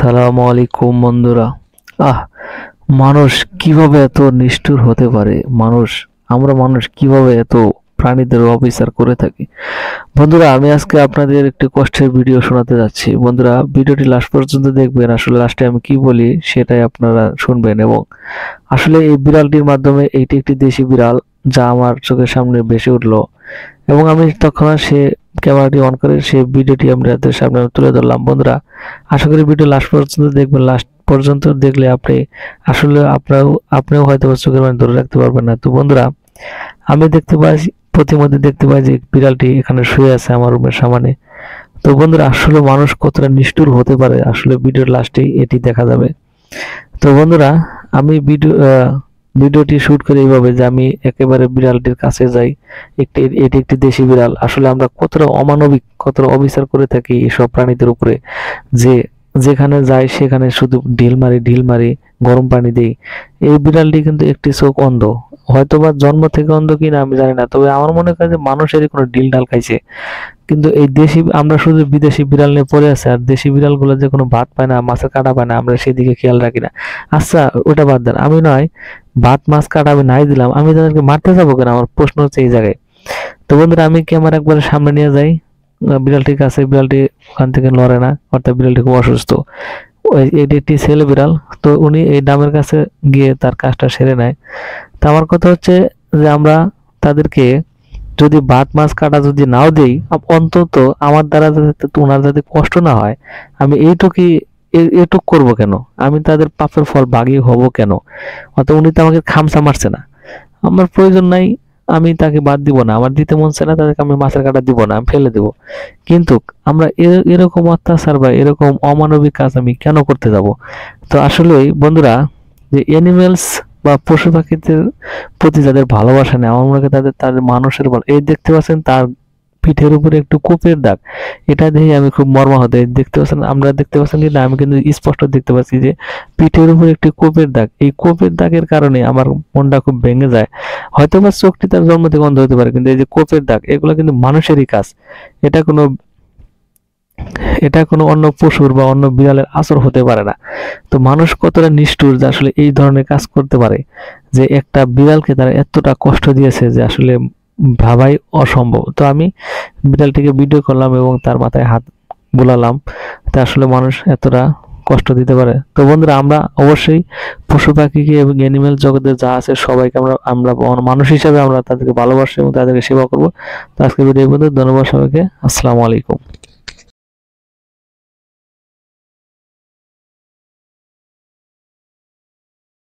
আসসালামু আলাইকুম বন্ধুরা। আহ মানুষ কিভাবে এত নিষ্ঠুর হতে পারে? আমরা মানুষ কিভাবে এত প্রাণীদের অবিচার করে থাকি? বন্ধুরা, আমি আজকে আপনাদের একটি কষ্টের ভিডিও শোনাতে যাচ্ছি। বন্ধুরা, ভিডিওটি লাস্ট পর্যন্ত দেখবেন। আসলে লাস্টে আমি কি বলি সেটাই আপনারা শুনবেন। এবং আসলে এই বিড়ালটির মাধ্যমে এইটি একটি দেশি বিড়াল, যা আমার চোখের সামনে ভেসে উঠলো। এবং আমি তৎক্ষণাৎ সে ক্যামেরাটি অন করে সে ভিডিওটি আপনাদের সামনে তুলে ধরলাম। বন্ধুরা, আশা করি ভিডিও লাস্ট পর্যন্ত দেখবেন। লাস্ট পর্যন্ত দেখলে আসলে আপনিও হয়তো চোখের পানি ধরে রাখতে পারবেন না। তো বন্ধুরা, আমি দেখতে পাই, প্রতিমধ্যে দেখতে পাই যে বিড়ালটি এখানে শুয়ে আছে আমার রুমের সামনে। তো বন্ধুরা, আসলে মানুষ কতটা নিষ্ঠুর হতে পারে আসলে ভিডিওর লাস্টেই এটি দেখা যাবে। তো বন্ধুরা, আমি ভিডিওটি শুট করি এইভাবে যে আমি একেবারে বিড়ালটির কাছে যাই। এটি একটি দেশি বিড়াল। আসলে আমরা কতটা অমানবিক, কতটা অবিচার করে থাকি এসব প্রাণীদের উপরে, যে যেখানে যাই সেখানে শুধু ঢিল মারি, গরম পানি দিই। এই বিড়ালটি কিন্তু একটি চোখ অন্ধ, হয়তোবা জন্ম থেকে অন্ধ কিনা আমি জানি না, তবে আমার মনে হয় যে মানুষেরই কোনো ঢিল ঢাল খাইছে। কিন্তু এই দেশি, আমরা শুধু বিদেশি বিড়াল নিয়ে পড়ে আছে, আর দেশি বিড়ালগুলো যে কোনো ভাত পায় না, মাছের কাঁটা পায় না, আমরা সেদিকে খেয়াল রাখি না। আচ্ছা, ওটা বাদ দেন, আমি নয় ভাত মাছ কাঁটা আমি নাই দিলাম, আমি তাদেরকে মারতে যাবো কেন? আমার প্রশ্ন হচ্ছে এই জায়গায়। তো বন্ধুরা, আমি ক্যামেরা একবার সামনে নিয়ে যাই বিড়ালটির কাছে। বিড়ালটি ওখান থেকে লড়ে না, অর্থাৎ বিড়ালটি খুব অসুস্থ। এটি একটি ছেলে বিড়াল। তো উনি এই ডামের কাছে গিয়ে তার কাজটা সেরে নেয়। তো আমার কথা হচ্ছে যে আমরা তাদেরকে যদি ভাত মাছ কাটা যদি নাও দেই, অন্তত আমার দ্বারা যাতে ওনার যাতে কষ্ট না হয়, আমি এটুক করবো কেন? আমি তাদের পাপের ফল ভাগী হব কেন? অত উনি তো আমাকে খামসা মারছে না, আমার প্রয়োজন নাই, আমি তাকে বাদ দিব না। আমার দিতে মন চায় না, তাদেরকে আমি মাছের কাটা দিব না, আমি ফেলে দেব। কিন্তু আমরা এরকম অত্যাচার বা এরকম অমানবিক কাজ আমি কেন করতে যাব? তো আসলেই বন্ধুরা, যে এনিমেলস বা পশু পাখিদের প্রতি যাদের ভালোবাসা নেই, আমার মনে হয় তাদের তাদের মানুষের এই দেখতে পাচ্ছেন তার পিঠের উপরে একটু কোপের দাগ। এটা দেখে আমি খুব মর্মাহত। এই দেখতে পাচ্ছেন, আমরা দেখতে পাচ্ছেন কিন্তু আমি কিন্তু স্পষ্ট দেখতে পাচ্ছি যে পিঠের উপরে একটি কোপের দাগ। এই কোপের দাগের কারণে আমার মনটা খুব ভেঙে যায়। হয়তো বা চোখটি তার জন্ম থেকে অন্ধ হতে পারে, কিন্তু এই যে কোপের দাগ, এগুলো কিন্তু মানুষেরই কাজ। এটা কোনো এটা কোনো অন্য পশুর বা অন্য বিড়ালের আচর হতে পারে না। তো মানুষ কতটা নিষ্ঠুর যে আসলে এই ধরনের কাজ করতে পারে, যে একটা বিড়ালকে তারা এতটা কষ্ট দিয়েছে যে আসলে ভাবাই অসম্ভব। তো আমি বিড়ালটিকে ভিডিও করলাম এবং তার মাথায় হাত বুলালাম। তা আসলে মানুষ এতটা কষ্ট দিতে পারে? তো বন্ধুরা, আমরা অবশ্যই পশু পাখিকে এবং অ্যানিমেল জগতে যা আছে সবাইকে আমরা আমরা মানুষ হিসাবে আমরা তাদেরকে ভালোবাসি এবং তাদেরকে সেবা করব। তো আজকে ভিডিও পর্যন্ত, ধন্যবাদ সবাইকে। আসসালামু আলাইকুম।